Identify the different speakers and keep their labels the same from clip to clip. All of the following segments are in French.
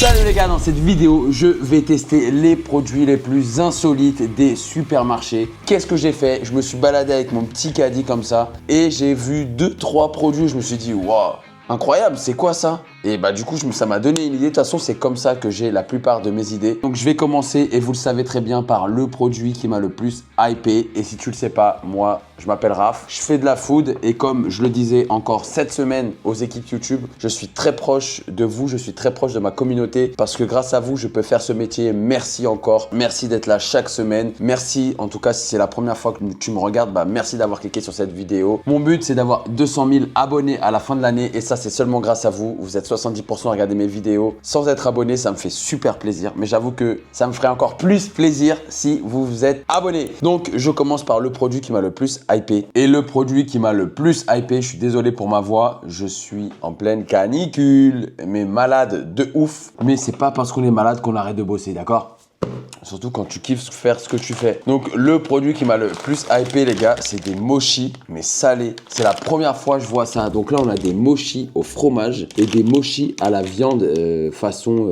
Speaker 1: Salut les gars, dans cette vidéo, je vais tester les produits les plus insolites des supermarchés. Qu'est-ce que j'ai fait? Je me suis baladé avec mon petit caddie comme ça et j'ai vu 2-3 produits. Je me suis dit, waouh, incroyable, c'est quoi ça? Et bah du coup, ça m'a donné une idée. De toute façon, c'est comme ça que j'ai la plupart de mes idées. Donc je vais commencer, et vous le savez très bien, par le produit qui m'a le plus hypé. Et si tu le sais pas, moi, je m'appelle Raph. Je fais de la food et comme je le disais encore cette semaine aux équipes YouTube, je suis très proche de vous, je suis très proche de ma communauté parce que grâce à vous, je peux faire ce métier. Merci encore. Merci d'être là chaque semaine. Merci, en tout cas, si c'est la première fois que tu me regardes, bah merci d'avoir cliqué sur cette vidéo. Mon but, c'est d'avoir 200 000 abonnés à la fin de l'année et ça, c'est seulement grâce à vous. Vous êtes 70% à regarder mes vidéos sans être abonné, ça me fait super plaisir. Mais j'avoue que ça me ferait encore plus plaisir si vous vous êtes abonné. Donc, je commence par le produit qui m'a le plus hypé. Et le produit qui m'a le plus hypé, je suis désolé pour ma voix, je suis en pleine canicule, mais malade de ouf. Mais c'est pas parce qu'on est malade qu'on arrête de bosser, d'accord ? Surtout quand tu kiffes faire ce que tu fais. Donc le produit qui m'a le plus hypé les gars, c'est des mochis mais salés. C'est la première fois que je vois ça. Donc là on a des mochis au fromage et des mochis à la viande façon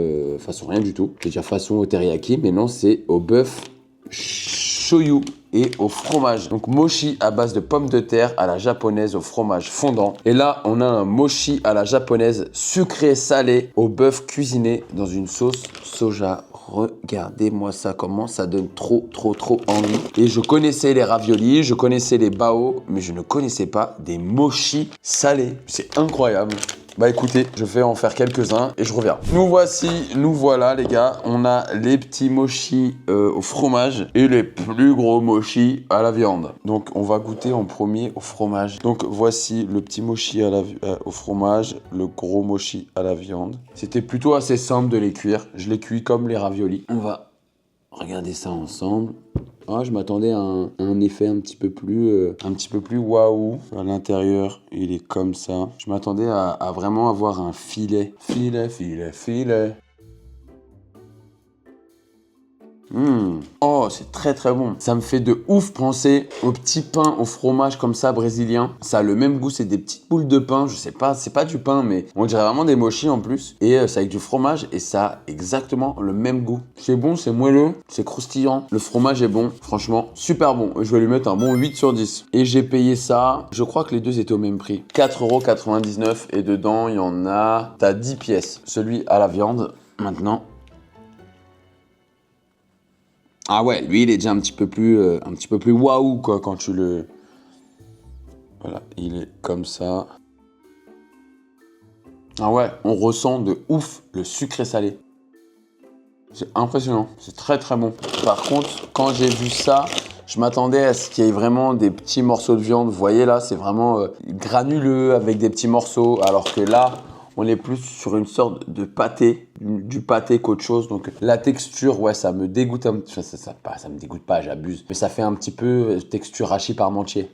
Speaker 1: rien du tout. Je vais dire façon au teriyaki, mais non, c'est au bœuf shoyu et au fromage. Donc mochi à base de pommes de terre à la japonaise au fromage fondant. Et là, on a un mochi à la japonaise sucré salé au bœuf cuisiné dans une sauce soja. Regardez-moi ça, comment ça donne trop envie. Et je connaissais les raviolis, je connaissais les bao, mais je ne connaissais pas des mochis salés. C'est incroyable. Bah écoutez, je vais en faire quelques-uns et je reviens. Nous voilà les gars. On a les petits mochis au fromage et les plus gros mochis à la viande. Donc on va goûter en premier au fromage. Donc voici le petit mochi au fromage, le gros mochi à la viande. C'était plutôt assez simple de les cuire. Je les cuis comme les raviolis. On va regarder ça ensemble. Ah, je m'attendais à un effet un petit peu plus waouh. À l'intérieur, il est comme ça. Je m'attendais à vraiment avoir un filet. Filet. Oh, c'est très bon. Ça me fait de ouf penser au petit pain au fromage comme ça brésilien. Ça a le même goût, c'est des petites boules de pain. Je sais pas, c'est pas du pain, mais on dirait vraiment des mochis en plus. Et c'est avec du fromage et ça a exactement le même goût. C'est bon, c'est moelleux, c'est croustillant. Le fromage est bon, franchement, super bon. Je vais lui mettre un bon 8 sur 10. Et j'ai payé ça, je crois que les deux étaient au même prix. 4,99 € et dedans, il y en a... T'as 10 pièces. Celui à la viande, maintenant... Ah ouais, lui il est déjà un petit peu plus waouh quoi quand tu le... Voilà, il est comme ça. Ah ouais, on ressent de ouf le sucré salé. C'est impressionnant, c'est très bon. Par contre, quand j'ai vu ça, je m'attendais à ce qu'il y ait vraiment des petits morceaux de viande. Vous voyez là, c'est vraiment granuleux avec des petits morceaux. Alors que là, on est plus sur une sorte de pâté, du pâté qu'autre chose. Donc la texture, ouais, ça me dégoûte un petit peu. Ça me dégoûte pas, j'abuse. Mais ça fait un petit peu texture hachis parmentier.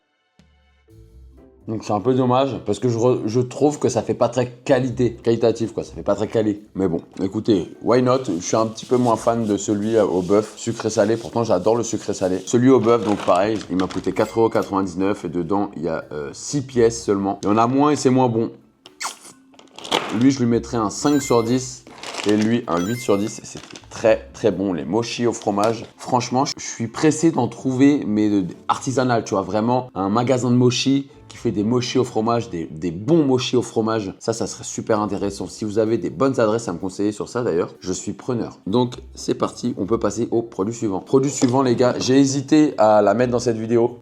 Speaker 1: Donc c'est un peu dommage parce que je trouve que ça fait pas très qualitatif quoi, ça fait pas très quali. Mais bon, écoutez, why not? Je suis un petit peu moins fan de celui au bœuf sucré salé, pourtant j'adore le sucré salé. Celui au bœuf, donc pareil, il m'a coûté 4,99 € et dedans il y a 6 pièces seulement. Il y en a moins et c'est moins bon. Lui, je lui mettrais un 5 sur 10 et lui, un 8 sur 10. C'était très bon, les mochis au fromage. Franchement, je suis pressé d'en trouver, mais artisanal, tu vois, vraiment un magasin de mochis qui fait des mochis au fromage, des bons mochis au fromage. Ça serait super intéressant. Si vous avez des bonnes adresses à me conseiller sur ça d'ailleurs, je suis preneur. Donc, c'est parti, on peut passer au produit suivant. Produit suivant, les gars, j'ai hésité à la mettre dans cette vidéo.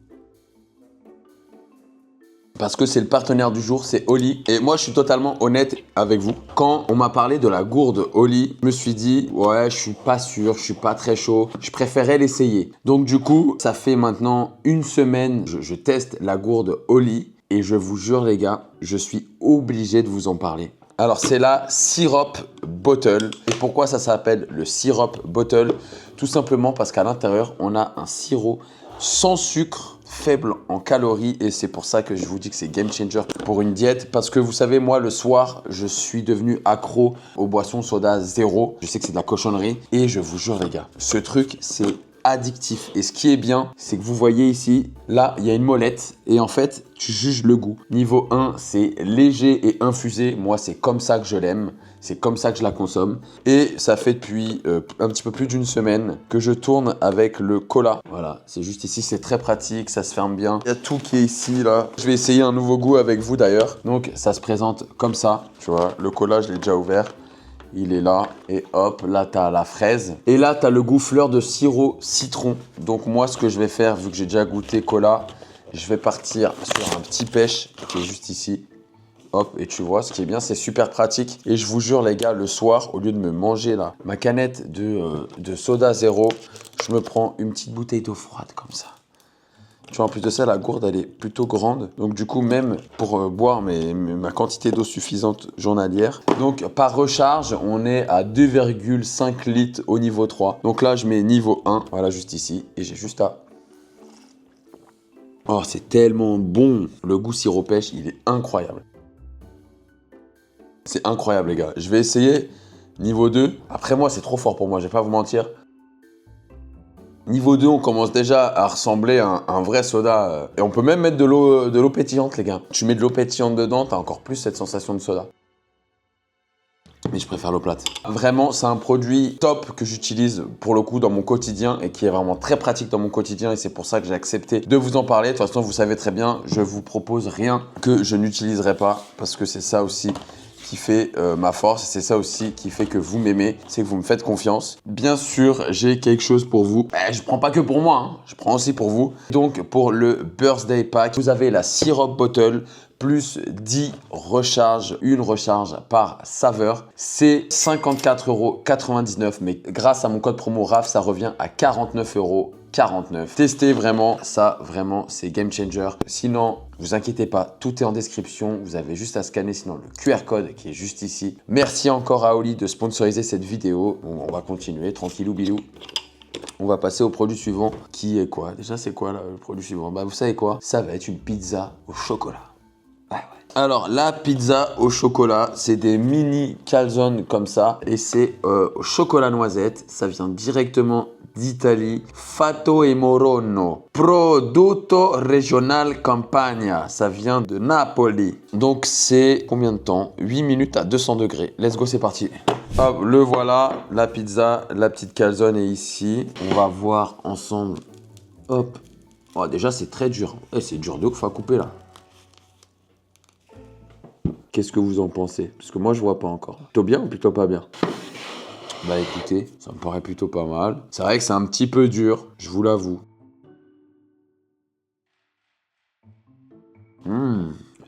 Speaker 1: Parce que c'est le partenaire du jour, c'est Oli. Et moi, je suis totalement honnête avec vous. Quand on m'a parlé de la gourde Oli, je me suis dit, ouais, je suis pas sûr, je suis pas très chaud. Je préférais l'essayer. Donc du coup, ça fait maintenant une semaine, je teste la gourde Oli. Et je vous jure les gars, je suis obligé de vous en parler. Alors c'est la Syrup Bottle. Et pourquoi ça s'appelle le Syrup Bottle? Tout simplement parce qu'à l'intérieur, on a un sirop sans sucre, faible en calories, et c'est pour ça que je vous dis que c'est game changer pour une diète, parce que vous savez, moi le soir je suis devenu accro aux boissons soda zéro. Je sais que c'est de la cochonnerie et je vous jure les gars, ce truc c'est addictif. Et ce qui est bien, c'est que vous voyez ici, là il y a une molette et en fait tu juges le goût. Niveau 1, c'est léger et infusé, moi c'est comme ça que je l'aime. C'est comme ça que je la consomme. Et ça fait depuis un petit peu plus d'une semaine que je tourne avec le cola. Voilà, c'est juste ici, c'est très pratique, ça se ferme bien. Il y a tout qui est ici, là. Je vais essayer un nouveau goût avec vous d'ailleurs. Donc, ça se présente comme ça. Tu vois, le cola, je l'ai déjà ouvert. Il est là et hop, là tu as la fraise. Et là tu as le goût fleur de sirop citron. Donc moi ce que je vais faire, vu que j'ai déjà goûté cola, je vais partir sur un petit pêche qui est juste ici. Hop, et tu vois, ce qui est bien, c'est super pratique. Et je vous jure les gars, le soir, au lieu de me manger là, ma canette de soda zéro, je me prends une petite bouteille d'eau froide comme ça. Tu vois, en plus de ça, la gourde, elle est plutôt grande. Donc, du coup, même pour boire ma quantité d'eau suffisante journalière. Donc, par recharge, on est à 2,5 litres au niveau 3. Donc là, je mets niveau 1, voilà, juste ici. Et j'ai juste à... Oh, c'est tellement bon. Le goût sirop pêche, il est incroyable. C'est incroyable, les gars. Je vais essayer niveau 2. Après, moi, c'est trop fort pour moi, je vais pas vous mentir. Niveau 2, on commence déjà à ressembler à un vrai soda. Et on peut même mettre de l'eau pétillante, les gars. Tu mets de l'eau pétillante dedans, t'as encore plus cette sensation de soda. Mais je préfère l'eau plate. Vraiment, c'est un produit top que j'utilise pour le coup dans mon quotidien et qui est vraiment très pratique dans mon quotidien et c'est pour ça que j'ai accepté de vous en parler. De toute façon, vous savez très bien, je vous propose rien que je n'utiliserai pas parce que c'est ça aussi qui fait ma force, c'est ça aussi qui fait que vous m'aimez, c'est que vous me faites confiance. Bien sûr, j'ai quelque chose pour vous. Je prends pas que pour moi, hein. Je prends aussi pour vous. Donc pour le Birthday Pack, vous avez la Syrup Bottle plus 10 recharges, une recharge par saveur. C'est 54,99 €, mais grâce à mon code promo RAF, ça revient à 49,49 €. Testez vraiment, ça vraiment c'est game changer. Sinon, vous inquiétez pas, tout est en description. Vous avez juste à scanner sinon le QR code qui est juste ici. Merci encore à Oli de sponsoriser cette vidéo. Bon, on va continuer, tranquillou bilou. On va passer au produit suivant qui est quoi? Déjà, c'est quoi là, le produit suivant? Bah, vous savez quoi? Ça va être une pizza au chocolat. Ouais. Alors, la pizza au chocolat, c'est des mini calzones comme ça. Et c'est au chocolat noisette. Ça vient directement d'Italie. Fatto e Morono. Prodotto regional Campania. Ça vient de Napoli. Donc, c'est combien de temps? 8 minutes à 200 degrés. Let's go, c'est parti. Hop, le voilà. La pizza, la petite calzone est ici. On va voir ensemble. Hop. Oh, déjà, c'est très dur. C'est dur de ouf à couper là. Qu'est-ce que vous en pensez? Parce que moi, je vois pas encore. Plutôt bien ou plutôt pas bien? Bah écoutez, ça me paraît plutôt pas mal. C'est vrai que c'est un petit peu dur, je vous l'avoue.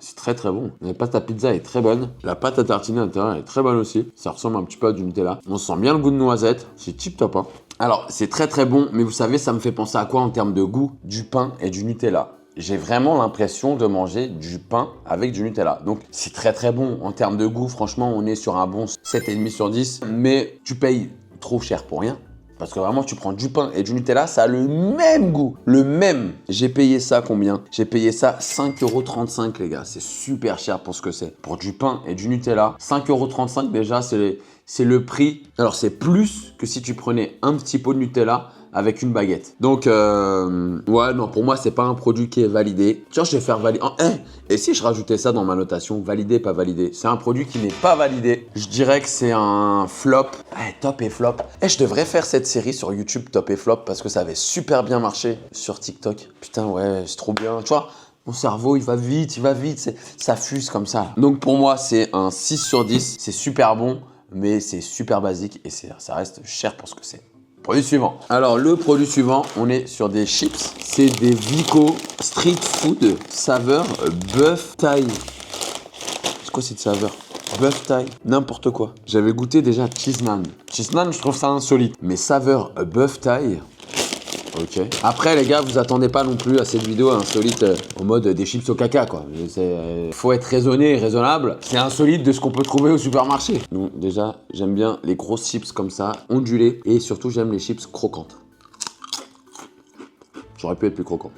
Speaker 1: C'est très très bon. La pâte à pizza est très bonne. La pâte à tartiner à l'intérieur est très bonne aussi. Ça ressemble un petit peu à du Nutella. On sent bien le goût de noisette. C'est tip top. Hein. Alors, c'est très très bon, mais vous savez, ça me fait penser à quoi en termes de goût? Du pain et du Nutella. J'ai vraiment l'impression de manger du pain avec du Nutella. Donc, c'est très très bon. En termes de goût, franchement, on est sur un bon 7,5 sur 10. Mais tu payes trop cher pour rien. Parce que vraiment, tu prends du pain et du Nutella, ça a le même goût. Le même. J'ai payé ça combien? J'ai payé ça 5,35 € les gars. C'est super cher pour ce que c'est. Pour du pain et du Nutella, 5,35 € déjà, c'est le prix. Alors, c'est plus que si tu prenais un petit pot de Nutella avec une baguette. Donc, ouais, non, pour moi, c'est pas un produit qui est validé. Tiens, je vais faire valider. Et si je rajoutais ça dans ma notation, validé, pas validé? C'est un produit qui n'est pas validé. Je dirais que c'est un flop. Top et flop. Je devrais faire cette série sur YouTube, top et flop, parce que ça avait super bien marché sur TikTok. Putain, ouais, c'est trop bien. Tu vois, mon cerveau, il va vite, ça fuse comme ça. Donc, pour moi, c'est un 6 sur 10. C'est super bon, mais c'est super basique et ça reste cher pour ce que c'est. Produit suivant. Alors, le produit suivant, on est sur des chips. C'est des Vico Street Food saveur bœuf thaï. C'est quoi cette saveur? Bœuf thaï, n'importe quoi. J'avais goûté déjà cheese naan. Cheese naan, je trouve ça insolite. Mais saveur bœuf thaï, ok. Après, les gars, vous attendez pas non plus à cette vidéo insolite en mode des chips au caca, quoi. Faut être raisonné et raisonnable. C'est insolite de ce qu'on peut trouver au supermarché. Donc, déjà, j'aime bien les grosses chips comme ça, ondulées. Et surtout, j'aime les chips croquantes. J'aurais pu être plus croquant.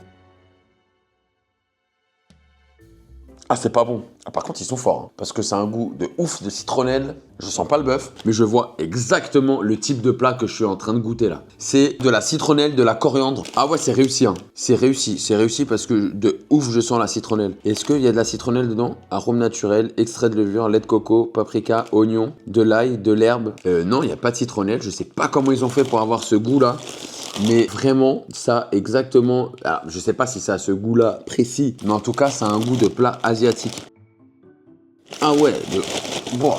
Speaker 1: Ah, c'est pas bon. Ah, par contre, ils sont forts, hein, parce que c'est un goût de ouf de citronnelle. Je sens pas le bœuf, mais je vois exactement le type de plat que je suis en train de goûter là. C'est de la citronnelle, de la coriandre. Ah ouais, c'est réussi, hein. C'est réussi parce que de ouf, je sens la citronnelle. Est-ce qu'il y a de la citronnelle dedans? Arôme naturel, extrait de levure, lait de coco, paprika, oignon, de l'ail, de l'herbe. Non, il n'y a pas de citronnelle. Je sais pas comment ils ont fait pour avoir ce goût là. Mais vraiment, ça exactement, alors, je sais pas si ça a ce goût-là précis, mais en tout cas, ça a un goût de plat asiatique. Ah ouais, Bon.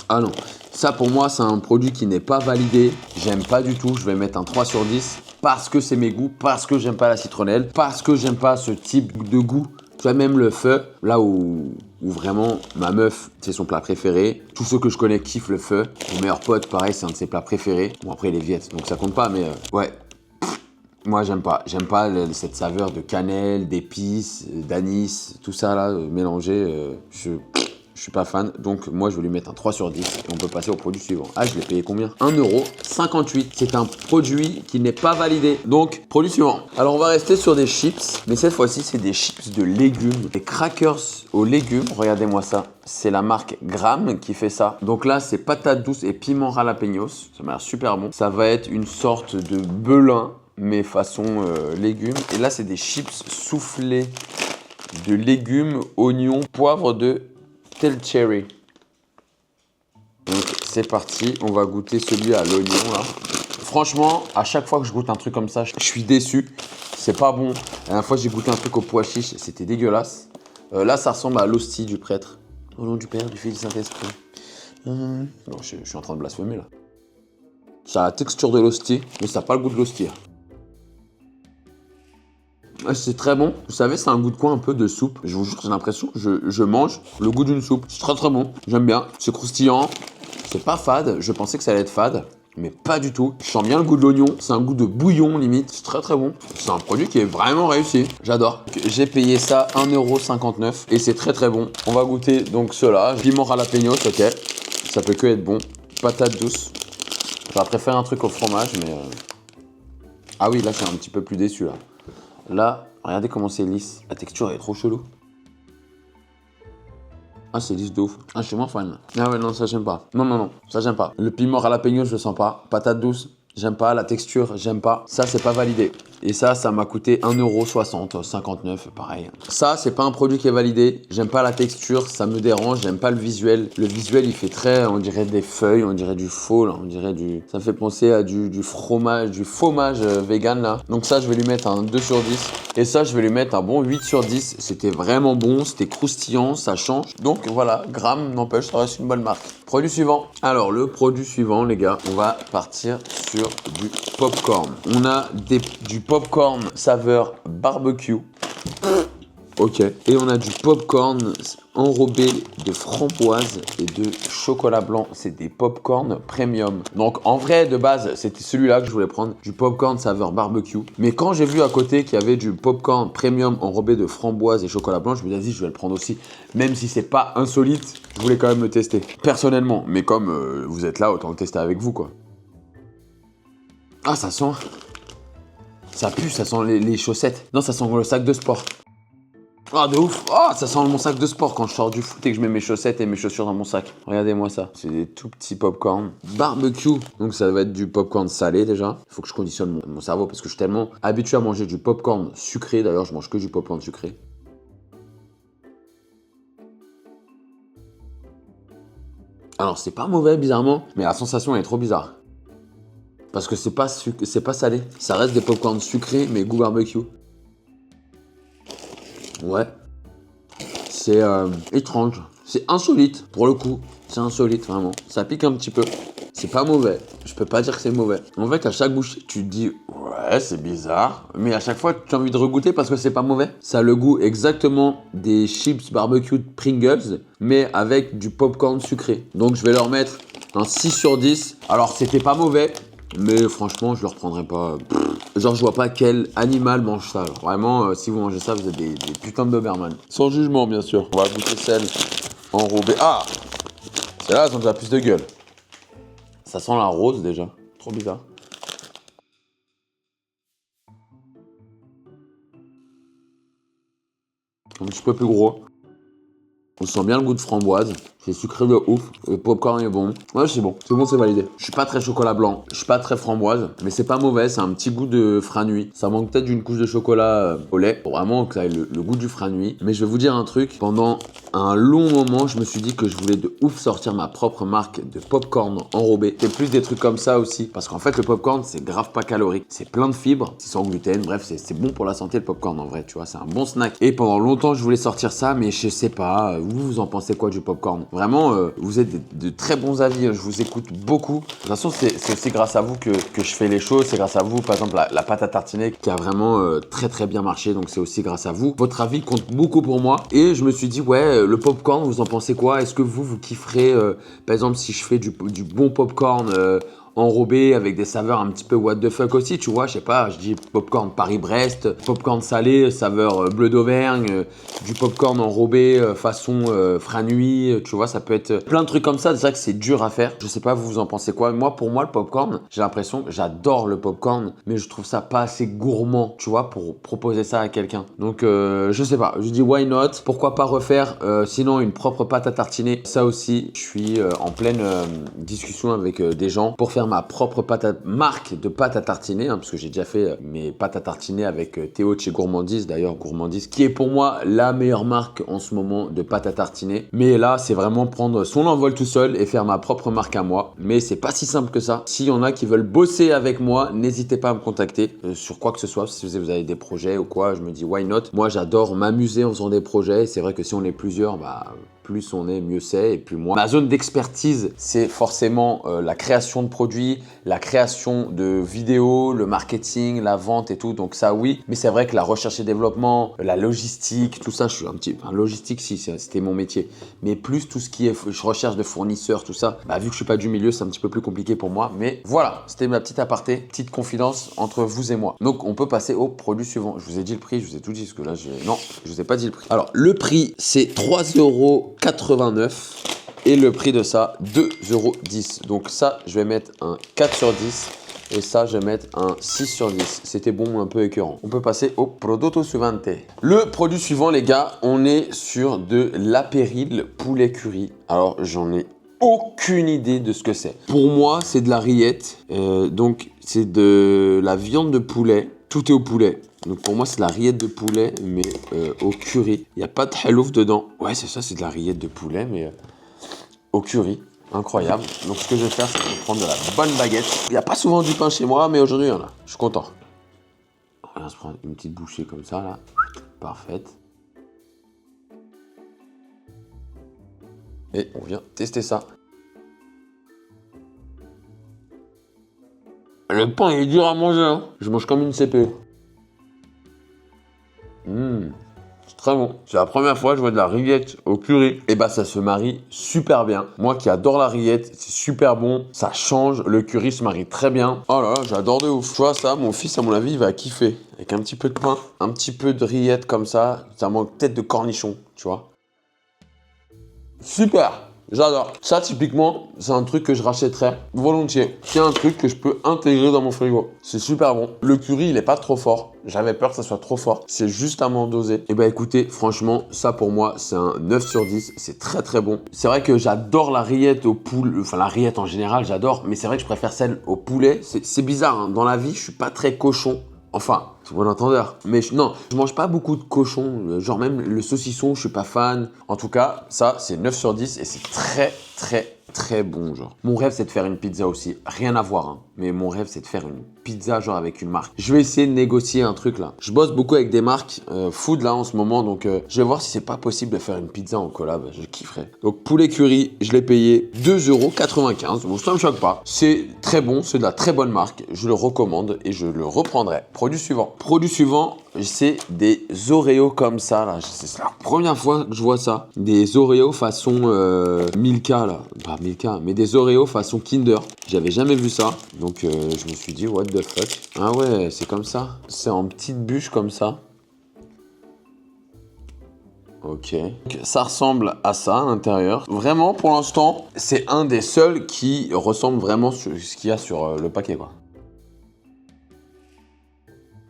Speaker 1: Ah non, ça pour moi, c'est un produit qui n'est pas validé. J'aime pas du tout, je vais mettre un 3 sur 10 parce que c'est mes goûts, parce que j'aime pas la citronnelle, parce que j'aime pas ce type de goût. Tu vois, même le feu, là où vraiment ma meuf, c'est son plat préféré. Tous ceux que je connais kiffent le feu. Mon meilleur pote, pareil, c'est un de ses plats préférés. Bon, après, il est viette, donc ça compte pas, mais ouais. Moi, j'aime pas. J'aime pas cette saveur de cannelle, d'épices, d'anis, tout ça là, mélangé. Je suis pas fan. Donc, moi, je vais lui mettre un 3 sur 10 et on peut passer au produit suivant. Ah, je l'ai payé combien? 1,58 €. C'est un produit qui n'est pas validé. Donc, produit suivant. Alors, on va rester sur des chips, mais cette fois-ci, c'est des chips de légumes. Des crackers aux légumes. Regardez-moi ça. C'est la marque Graham qui fait ça. Donc là, c'est patates douces et piment jalapenos. Ça m'a l'air super bon. Ça va être une sorte de belin, mais façon légumes. Et là, c'est des chips soufflés de légumes, oignons, poivre de Tel Cherry. Donc c'est parti, on va goûter celui à l'oignon là. Franchement, à chaque fois que je goûte un truc comme ça, je suis déçu. C'est pas bon. La dernière fois, j'ai goûté un truc au pois chiche, c'était dégueulasse. Là, ça ressemble à l'hostie du prêtre. Au nom du Père, du Fils et du Saint-Esprit. Non, je suis en train de blasphémer là. Ça a la texture de l'hostie, mais ça n'a pas le goût de l'hostie. C'est très bon. Vous savez, c'est un goût de quoi un peu de soupe. Je vous jure, j'ai l'impression que je mange le goût d'une soupe. C'est très très bon. J'aime bien. C'est croustillant. C'est pas fade. Je pensais que ça allait être fade, mais pas du tout. Je sens bien le goût de l'oignon. C'est un goût de bouillon limite. C'est très très bon. C'est un produit qui est vraiment réussi. J'adore. J'ai payé ça 1,59 € et c'est très très bon. On va goûter donc cela. Piment jalapenos, ok. Ça peut que être bon. Patates douces. J'aurais préféré un truc au fromage, mais... Ah oui, là, je suis un petit peu plus déçu là. Là, regardez comment c'est lisse. La texture est trop chelou. Ah, c'est lisse de ouf. Ah, je suis moins fan. Ah ouais, non, ça j'aime pas. Non, ça j'aime pas. Le piment jalapeno, je le sens pas. Patate douce, j'aime pas. La texture, j'aime pas. Ça, c'est pas validé. Et ça m'a coûté 1,60 €, 59, pareil. Ça, c'est pas un produit qui est validé. J'aime pas la texture, ça me dérange. J'aime pas le visuel. Le visuel, il fait très, on dirait des feuilles, on dirait du faux, là. On dirait du... Ça me fait penser à du fromage, du fromage vegan, là. Donc ça, je vais lui mettre un 2 sur 10. Et ça, je vais lui mettre un bon 8 sur 10. C'était vraiment bon, c'était croustillant, ça change. Donc voilà, Graham, n'empêche, ça reste une bonne marque. Produit suivant. Alors, le produit suivant, les gars, on va partir sur du popcorn. On a du popcorn saveur barbecue. Ok. Et on a du popcorn enrobé de framboise et de chocolat blanc. C'est des popcorn premium. Donc en vrai, de base, c'était celui-là que je voulais prendre. Du popcorn saveur barbecue. Mais quand j'ai vu à côté qu'il y avait du popcorn premium enrobé de framboise et chocolat blanc, je me suis dit, je vais le prendre aussi. Même si c'est pas insolite, je voulais quand même le tester. Personnellement. Mais comme vous êtes là, autant le tester avec vous, quoi. Ah, ça sent... Ça pue, ça sent les chaussettes. Non, ça sent le sac de sport. Ah, de ouf. Ah, ça sent mon sac de sport quand je sors du foot et que je mets mes chaussettes et mes chaussures dans mon sac. Regardez-moi ça. C'est des tout petits popcorn. Barbecue. Donc ça va être du popcorn salé déjà. Il faut que je conditionne mon cerveau parce que je suis tellement habitué à manger du popcorn sucré. D'ailleurs, je mange que du popcorn sucré. Alors, c'est pas mauvais, bizarrement, mais la sensation est trop bizarre. Parce que c'est pas salé. Ça reste des popcorn sucrés, mais goût barbecue. Ouais. C'est étrange. C'est insolite, pour le coup. C'est insolite, vraiment. Ça pique un petit peu. C'est pas mauvais. Je peux pas dire que c'est mauvais. En fait, à chaque bouchée, tu te dis, ouais, c'est bizarre. Mais à chaque fois, tu as envie de regoûter parce que c'est pas mauvais. Ça a le goût exactement des chips barbecue de Pringles, mais avec du popcorn sucré. Donc, je vais leur mettre un 6 sur 10. Alors, c'était pas mauvais. Mais franchement, je le reprendrai pas. Genre, je vois pas quel animal mange ça. Alors, vraiment, si vous mangez ça, vous êtes des putains de Doberman. Sans jugement, bien sûr. On va goûter celle enrobée. Ah! Celle-là, elles ont déjà plus de gueule. Ça sent la rose déjà. Trop bizarre. un petit peu plus gros. On sent bien le goût de framboise. C'est sucré de ouf. Le popcorn est bon. Ouais, c'est bon. C'est bon, c'est validé. Je suis pas très chocolat blanc. Je suis pas très framboise. Mais c'est pas mauvais. C'est un petit goût de franui. Ça manque peut-être d'une couche de chocolat au lait. Pour vraiment que ça ait le goût du franui. Mais je vais vous dire un truc. Pendant un long moment, je me suis dit que je voulais de ouf sortir ma propre marque de popcorn enrobé. C'est plus des trucs comme ça aussi. Parce qu'en fait, le popcorn, c'est grave pas calorique. C'est plein de fibres. C'est sans gluten. Bref, c'est bon pour la santé, le popcorn en vrai. Tu vois, c'est un bon snack. Et pendant longtemps, je voulais sortir ça. Mais je sais pas. Vous en pensez quoi du popcorn? Vraiment, vous êtes de très bons avis. Je vous écoute beaucoup. De toute façon, c'est aussi grâce à vous que je fais les choses. C'est grâce à vous, par exemple, la pâte à tartiner qui a vraiment très bien marché. Donc, c'est aussi grâce à vous. Votre avis compte beaucoup pour moi. Et je me suis dit, ouais, le popcorn, vous en pensez quoi? Est-ce que vous kifferez, par exemple, si je fais du bon popcorn enrobé avec des saveurs un petit peu what the fuck aussi, tu vois, je sais pas, je dis popcorn Paris-Brest, popcorn salé, saveur bleu d'Auvergne, du popcorn enrobé façon franui, tu vois, ça peut être plein de trucs comme ça. C'est vrai que c'est dur à faire. Je sais pas, vous en pensez quoi? Moi, pour moi, le popcorn, j'ai l'impression, j'adore le popcorn, mais je trouve ça pas assez gourmand, tu vois, pour proposer ça à quelqu'un. Donc, je sais pas, je dis why not? Pourquoi pas refaire sinon une propre pâte à tartiner? Ça aussi, je suis en pleine discussion avec des gens pour faire ma propre marque de pâte à tartiner, parce que j'ai déjà fait mes pâtes à tartiner avec Théo de chez Gourmandise, d'ailleurs Gourmandise, qui est pour moi la meilleure marque en ce moment de pâte à tartiner. Mais là, c'est vraiment prendre son envol tout seul et faire ma propre marque à moi. Mais c'est pas si simple que ça. S'il y en a qui veulent bosser avec moi, n'hésitez pas à me contacter sur quoi que ce soit. Si vous avez des projets ou quoi, je me dis why not. Moi, j'adore m'amuser en faisant des projets. C'est vrai que si on est plusieurs, plus on est, mieux c'est. Et puis moi, ma zone d'expertise, c'est forcément la création de produits, la création de vidéos, le marketing, la vente et tout. Donc ça, oui. Mais c'est vrai que la recherche et développement, la logistique, tout ça, je suis un petit peu... logistique, si, c'était mon métier. Mais plus tout ce qui est recherche de fournisseurs, tout ça, vu que je suis pas du milieu, c'est un petit peu plus compliqué pour moi. Mais voilà, c'était ma petite aparté, petite confidence entre vous et moi. Donc, on peut passer au produit suivant. Je vous ai dit le prix, je vous ai tout dit, parce que là, non, je vous ai pas dit le prix. Alors, le prix, c'est 3,89 € et le prix de ça, 2,10 €. Donc ça, je vais mettre un 4 sur 10 et ça, je vais mettre un 6 sur 10. C'était bon, un peu écœurant. On peut passer au prodotto suivante. Le produit suivant, les gars, on est sur de l'apéril poulet curry. Alors, j'en ai aucune idée de ce que c'est. Pour moi, c'est de la rillette. Donc, c'est de la viande de poulet. Tout est au poulet. Donc pour moi, c'est de la rillette de poulet, mais au curry. Il n'y a pas de halouf dedans. Ouais, c'est ça, c'est de la rillette de poulet, mais au curry. Incroyable. Donc ce que je vais faire, c'est que je vais prendre de la bonne baguette. Il n'y a pas souvent du pain chez moi, mais aujourd'hui, il y en a. Je suis content. On va se prendre une petite bouchée comme ça, là. Parfaite. Et on vient tester ça. Le pain, il est dur à manger, hein. Je mange comme une CPE. C'est très bon. C'est la première fois que je vois de la rillette au curry. Et ça se marie super bien. Moi qui adore la rillette, c'est super bon. Ça change. Le curry se marie très bien. Oh là là, j'adore de ouf. Tu vois ça, mon fils, à mon avis, il va kiffer. Avec un petit peu de pain, un petit peu de rillette comme ça. Ça manque peut-être de cornichons, tu vois. Super. J'adore. Ça, typiquement, c'est un truc que je rachèterais volontiers. C'est un truc que je peux intégrer dans mon frigo. C'est super bon. Le curry, il est pas trop fort. J'avais peur que ça soit trop fort. C'est justement dosé. Et écoutez, franchement, ça pour moi, c'est un 9 sur 10. C'est très bon. C'est vrai que j'adore la rillette au poulet. Enfin, la rillette en général, j'adore. Mais c'est vrai que je préfère celle au poulet. C'est bizarre, hein. Dans la vie, je suis pas très cochon. Enfin, c'est bon entendeur. Mais non, je mange pas beaucoup de cochon. Genre même le saucisson, je suis pas fan. En tout cas, ça, c'est 9 sur 10 et c'est très bon, genre. Mon rêve, c'est de faire une pizza aussi. Rien à voir, hein. Mais mon rêve, c'est de faire une pizza, genre avec une marque. Je vais essayer de négocier un truc, là. Je bosse beaucoup avec des marques food, là, en ce moment. Donc, je vais voir si c'est pas possible de faire une pizza en collab. Je kifferais. Donc, poulet curry, je l'ai payé 2,95 €. Bon, ça me choque pas. C'est très bon. C'est de la très bonne marque. Je le recommande et je le reprendrai. Produit suivant. Produit suivant, c'est des Oreos comme ça, là. C'est la première fois que je vois ça. Des Oreos façon Milka, là. Pas Milka, mais des Oreos façon Kinder. J'avais jamais vu ça. Donc, je me suis dit, what the fuck. Ah ouais, c'est comme ça. C'est en petite bûche comme ça. Ok. Donc, ça ressemble à ça à l'intérieur. Vraiment, pour l'instant, c'est un des seuls qui ressemble vraiment à ce qu'il y a sur le paquet, quoi.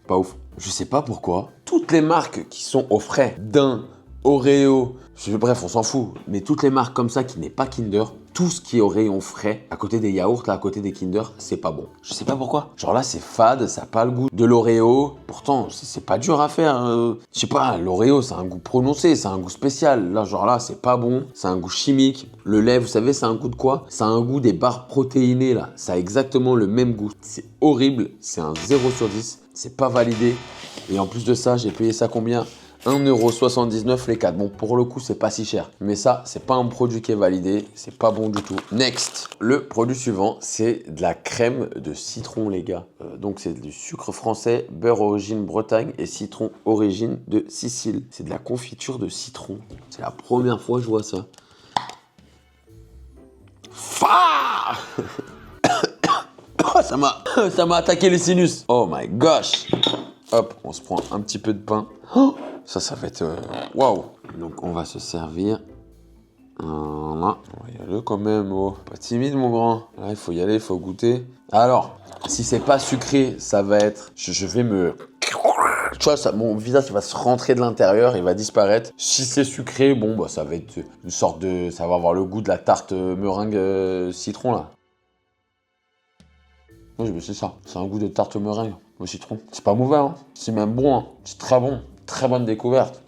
Speaker 1: Pas ouf. Je sais pas pourquoi. Toutes les marques qui sont au frais d'un Oreo, bref, on s'en fout. Mais toutes les marques comme ça qui n'est pas Kinder, tout ce qui est au rayon frais, à côté des yaourts, là, à côté des Kinder, c'est pas bon. Je sais pas pourquoi. Genre là, c'est fade, ça n'a pas le goût de l'Oreo. Pourtant, c'est pas dur à faire. Je sais pas, l'Oreo, c'est un goût prononcé, c'est un goût spécial. Là, genre là, c'est pas bon. C'est un goût chimique. Le lait, vous savez, c'est un goût de quoi? C'est un goût des barres protéinées, là. Ça a exactement le même goût. C'est horrible. C'est un 0 sur 10. C'est pas validé. Et en plus de ça, j'ai payé ça combien? 1,79 € les 4. Bon, pour le coup, c'est pas si cher. Mais ça, c'est pas un produit qui est validé. C'est pas bon du tout. Next. Le produit suivant, c'est de la crème de citron, les gars. Donc, c'est du sucre français, beurre origine Bretagne et citron origine de Sicile. C'est de la confiture de citron. C'est la première fois que je vois ça. Fa ça m'a attaqué les sinus. Oh my gosh. Hop, on se prend un petit peu de pain. Oh, ça va être... Waouh. Donc, on va se servir. Voilà. On va y aller quand même. Oh. Pas timide, mon grand. Là, il faut y aller, il faut goûter. Alors, si c'est pas sucré, ça va être... Je vais me... Tu vois, mon visage va se rentrer de l'intérieur, il va disparaître. Si c'est sucré, bon, bah, ça va être une sorte de... Ça va avoir le goût de la tarte meringue citron, là. Oui, mais c'est ça. C'est un goût de tarte meringue au citron. C'est pas mauvais, hein. C'est même bon, hein. C'est très bon. Très bonne découverte.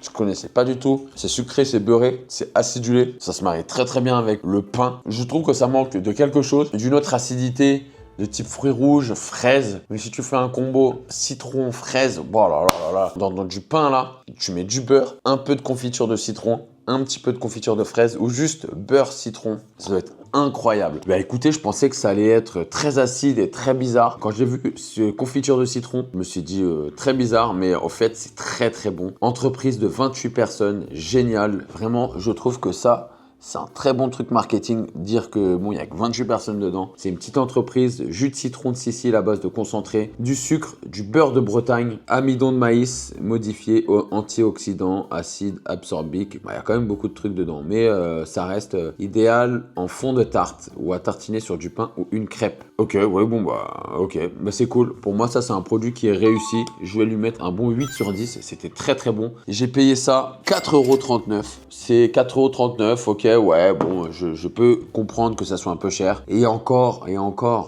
Speaker 1: Je connaissais pas du tout. C'est sucré, c'est beurré, c'est acidulé. Ça se marie très très bien avec le pain. Je trouve que ça manque de quelque chose, d'une autre acidité, de type fruits rouges, fraises. Mais si tu fais un combo citron, fraise, bon là là là là. Dans du pain là, tu mets du beurre, un peu de confiture de citron, un petit peu de confiture de fraise ou juste beurre citron. Ça doit être incroyable. Bah écoutez, je pensais que ça allait être très acide et très bizarre. Quand j'ai vu ce confiture de citron, je me suis dit très bizarre, mais en fait c'est très très bon. Entreprise de 28 personnes, génial. Vraiment, je trouve que ça, c'est un très bon truc marketing, dire que bon, il n'y a que 28 personnes dedans. C'est une petite entreprise, jus de citron de Sicile à base de concentré, du sucre, du beurre de Bretagne, amidon de maïs modifié, antioxydants, acide absorbique. Il y a quand même beaucoup de trucs dedans, mais ça reste idéal en fond de tarte ou à tartiner sur du pain ou une crêpe. Ok, ouais, bon, bah, ok, bah, c'est cool. Pour moi, ça, c'est un produit qui est réussi. Je vais lui mettre un bon 8 sur 10. C'était très, très bon. J'ai payé ça 4,39 €. C'est 4,39 €, ok. Ouais, bon, je peux comprendre que ça soit un peu cher. Et encore,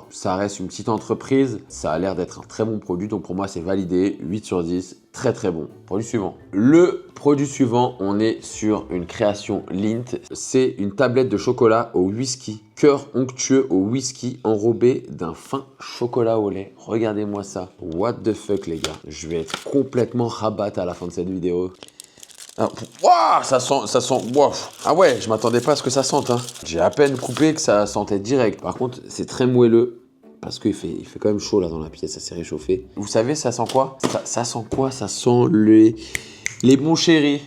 Speaker 1: ça reste une petite entreprise. Ça a l'air d'être un très bon produit. Donc pour moi, c'est validé. 8 sur 10. Très très bon. Produit suivant. Le produit suivant, on est sur une création Lindt. C'est une tablette de chocolat au whisky. Cœur onctueux au whisky enrobé d'un fin chocolat au lait. Regardez-moi ça. What the fuck, les gars. Je vais être complètement rabat à la fin de cette vidéo. Alors, wow, ça sent, wow. Ah ouais, je m'attendais pas à ce que ça sente, hein. J'ai à peine coupé que ça sentait direct. Par contre, c'est très moelleux parce qu'il fait quand même chaud là dans la pièce, ça s'est réchauffé. Vous savez, ça sent quoi? Ça sent quoi? Ça sent les bons chéris.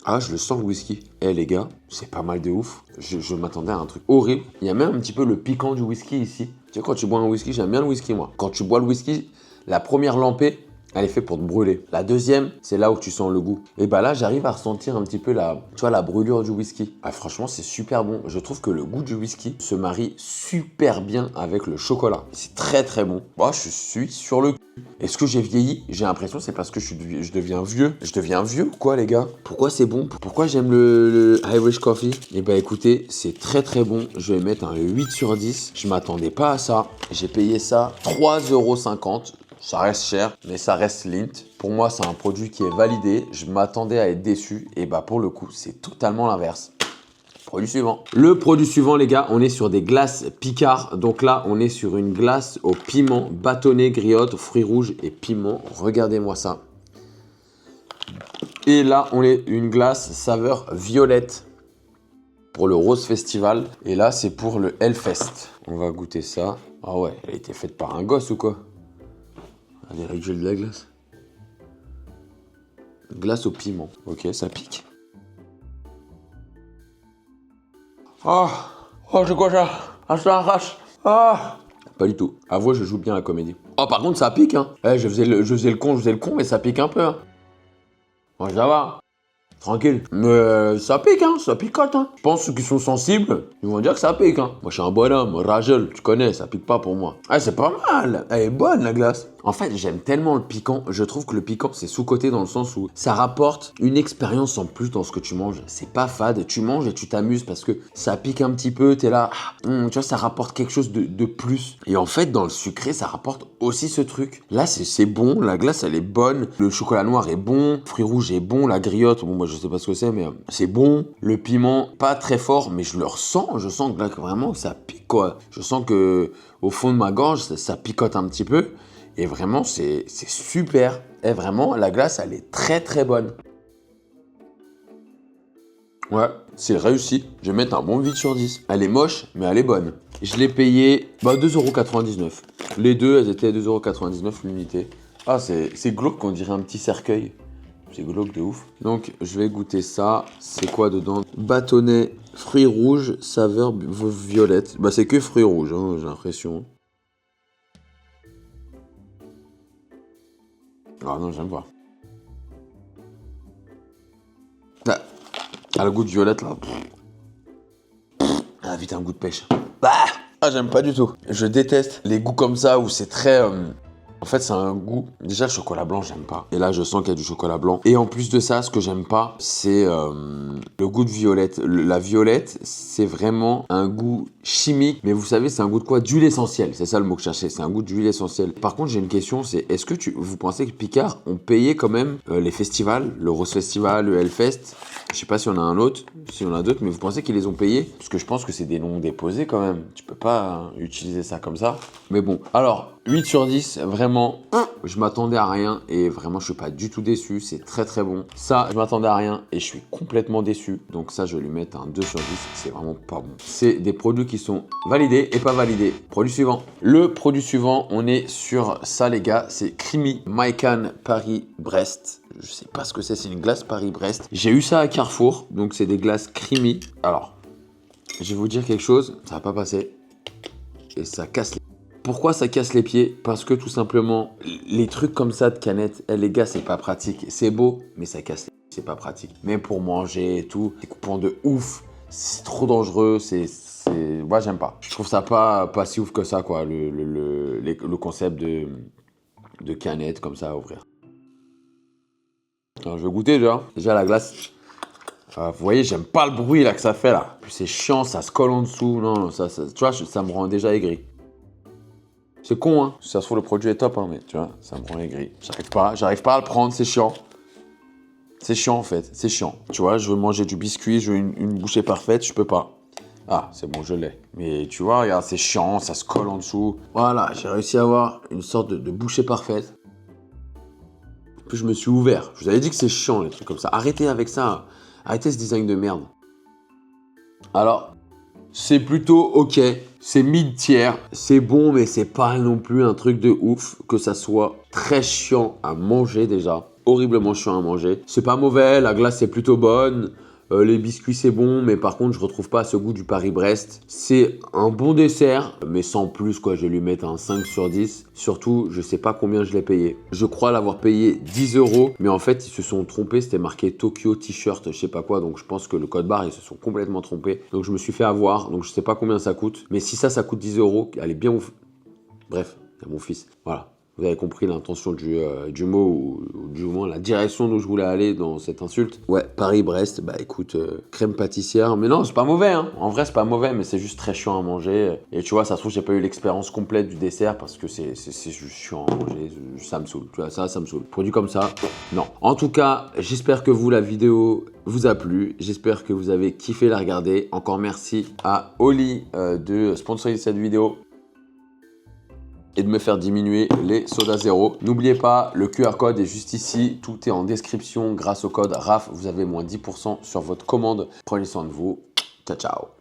Speaker 1: Ah, je le sens le whisky. Eh les gars, c'est pas mal de ouf. Je m'attendais à un truc horrible. Il y a même un petit peu le piquant du whisky ici. Tu sais, quand tu bois un whisky, j'aime bien le whisky moi. Quand tu bois le whisky, la première lampée, elle est faite pour te brûler. La deuxième, c'est là où tu sens le goût. Et bah là, j'arrive à ressentir un petit peu la brûlure du whisky. Ah, franchement, c'est super bon. Je trouve que le goût du whisky se marie super bien avec le chocolat. C'est très très bon. Moi, je suis sur le cul. Est-ce que j'ai vieilli? J'ai l'impression c'est parce que je deviens vieux. Je deviens vieux ou quoi, les gars? Pourquoi c'est bon? Pourquoi j'aime le Irish Coffee? Et bah écoutez, c'est très très bon. Je vais mettre un 8 sur 10. Je m'attendais pas à ça. J'ai payé ça 3,50 €. Ça reste cher, mais ça reste Lindt. Pour moi, c'est un produit qui est validé. Je m'attendais à être déçu. Et bah pour le coup, c'est totalement l'inverse. Produit suivant. Le produit suivant, les gars, on est sur des glaces Picard. Donc là, on est sur une glace au piment, bâtonnet, griotte, fruits rouges et piment. Regardez-moi ça. Et là, on est une glace saveur violette pour le Rose Festival. Et là, c'est pour le Hellfest. On va goûter ça. Ah ouais, elle a été faite par un gosse ou quoi? Allez, avec de la glace. Glace au piment. Ok, ça pique. Oh, c'est quoi ça? Ah, ça arrache. Ah. Pas du tout. Avouez, je joue bien la comédie. Oh, par contre, ça pique, hein. Je faisais le con, mais ça pique un peu, hein. Bon, ça va. Tranquille. Mais ça pique, hein, ça picote, hein. Je pense que ceux qui sont sensibles, ils vont dire que ça pique, hein. Moi, je suis un bonhomme, rageux, tu connais, ça pique pas pour moi. Ah, c'est pas mal. Elle est bonne, la glace. En fait, j'aime tellement le piquant. Je trouve que le piquant, c'est sous-coté dans le sens où ça rapporte une expérience en plus dans ce que tu manges. C'est pas fade. Tu manges et tu t'amuses parce que ça pique un petit peu. T'es là, tu vois, ça rapporte quelque chose de plus. Et en fait, dans le sucré, ça rapporte aussi ce truc. Là, c'est bon. La glace, elle est bonne. Le chocolat noir est bon. Le fruit rouge est bon. La griotte, bon, moi, je sais pas ce que c'est, mais c'est bon. Le piment, pas très fort, mais je le ressens. Je sens que là, vraiment, ça pique, quoi. Je sens que au fond de ma gorge, ça picote un petit peu. Et vraiment, c'est super. Et vraiment, la glace, elle est très, très bonne. Ouais, c'est réussi. Je vais mettre un bon 8 sur 10. Elle est moche, mais elle est bonne. Je l'ai payé 2,99 €. Les deux, elles étaient à 2,99 € l'unité. Ah, c'est glauque qu'on dirait un petit cercueil. C'est glauque de ouf. Donc, je vais goûter ça. C'est quoi dedans? Bâtonnet, fruits rouges, saveur violette. Bah, c'est que fruits rouges, hein, j'ai l'impression. Ah non, j'aime pas. Ah, ah, le goût de violette, là. Ah, vite, un goût de pêche. Ah, j'aime pas du tout. Je déteste les goûts comme ça où c'est très... En fait, c'est un goût... Déjà, le chocolat blanc, j'aime pas. Et là, je sens qu'il y a du chocolat blanc. Et en plus de ça, ce que j'aime pas, c'est le goût de violette. La violette, c'est vraiment un goût chimique. Mais vous savez, c'est un goût de quoi? D'huile essentielle. C'est ça le mot que je cherchais. C'est un goût d'huile essentielle. Par contre, j'ai une question, c'est est-ce que vous pensez que Picard ont payé quand même les festivals, le Rose Festival, le Hellfest? Je sais pas si on a un autre, si on a d'autres, mais vous pensez qu'ils les ont payés? Parce que je pense que c'est des noms déposés quand même. Tu peux pas utiliser ça comme ça. Mais bon, alors, 8 sur 10, vraiment, je m'attendais à rien et vraiment, je suis pas du tout déçu. C'est très très bon. Ça, je m'attendais à rien et je suis complètement déçu. Donc ça, je vais lui mettre un 2 sur 10. C'est vraiment pas bon. C'est des produits qui sont validés et pas validés. Produit suivant. Le produit suivant, on est sur ça, les gars. C'est Creamy Mycan Paris-Brest. Je sais pas ce que c'est une glace Paris-Brest. J'ai eu ça à Carrefour, donc c'est des glaces creamy. Alors, je vais vous dire quelque chose, ça va pas passer. Et ça casse les... Pourquoi ça casse les pieds? Parce que tout simplement, les trucs comme ça de canette, les gars, c'est pas pratique. C'est beau, mais ça casse les pieds, c'est pas pratique. Même pour manger et tout, des coupons de ouf, c'est trop dangereux, moi, j'aime pas. Je trouve ça pas si ouf que ça, quoi, le concept de canette comme ça à ouvrir. Alors, je vais goûter déjà. Déjà la glace. Vous voyez, j'aime pas le bruit là que ça fait là. Puis c'est chiant, ça se colle en dessous. Non, tu vois, ça me rend déjà aigri. C'est con, hein. Si ça se trouve, le produit est top, hein, mais tu vois, ça me rend aigri. J'arrive pas à le prendre, c'est chiant. C'est chiant en fait, c'est chiant. Tu vois, je veux manger du biscuit, je veux une bouchée parfaite, je peux pas. Ah, c'est bon, je l'ai. Mais tu vois, regarde, c'est chiant, ça se colle en dessous. Voilà, j'ai réussi à avoir une sorte de bouchée parfaite. Puis je me suis ouvert. Je vous avais dit que c'est chiant les trucs comme ça. Arrêtez avec ça. Arrêtez ce design de merde. Alors, c'est plutôt ok. C'est mid-tier. C'est bon, mais c'est pas non plus un truc de ouf. Que ça soit très chiant à manger déjà. Horriblement chiant à manger. C'est pas mauvais. La glace est plutôt bonne. Les biscuits c'est bon, mais par contre je retrouve pas ce goût du Paris-Brest. C'est un bon dessert, mais sans plus quoi, je vais lui mettre un 5 sur 10. Surtout, je sais pas combien je l'ai payé. Je crois l'avoir payé 10 €, mais en fait ils se sont trompés, c'était marqué Tokyo T-shirt, je sais pas quoi, donc je pense que le code barre ils se sont complètement trompés. Donc je me suis fait avoir, donc je sais pas combien ça coûte, mais si ça coûte 10 €, allez bien ouf. Bref, c'est mon fils, voilà. Vous avez compris l'intention du mot, ou du moins la direction d'où je voulais aller dans cette insulte. Ouais, Paris-Brest, bah écoute, crème pâtissière. Mais non, c'est pas mauvais, hein. En vrai, c'est pas mauvais, mais c'est juste très chiant à manger. Et tu vois, ça se trouve, j'ai pas eu l'expérience complète du dessert parce que c'est juste chiant à manger. Ça me saoule. Tu vois, ça me saoule. Produit comme ça, non. En tout cas, j'espère que la vidéo vous a plu. J'espère que vous avez kiffé la regarder. Encore merci à Oli de sponsoriser cette vidéo et de me faire diminuer les sodas zéro. N'oubliez pas, le QR code est juste ici. Tout est en description. Grâce au code RAF, vous avez moins 10% sur votre commande. Prenez soin de vous. Ciao, ciao.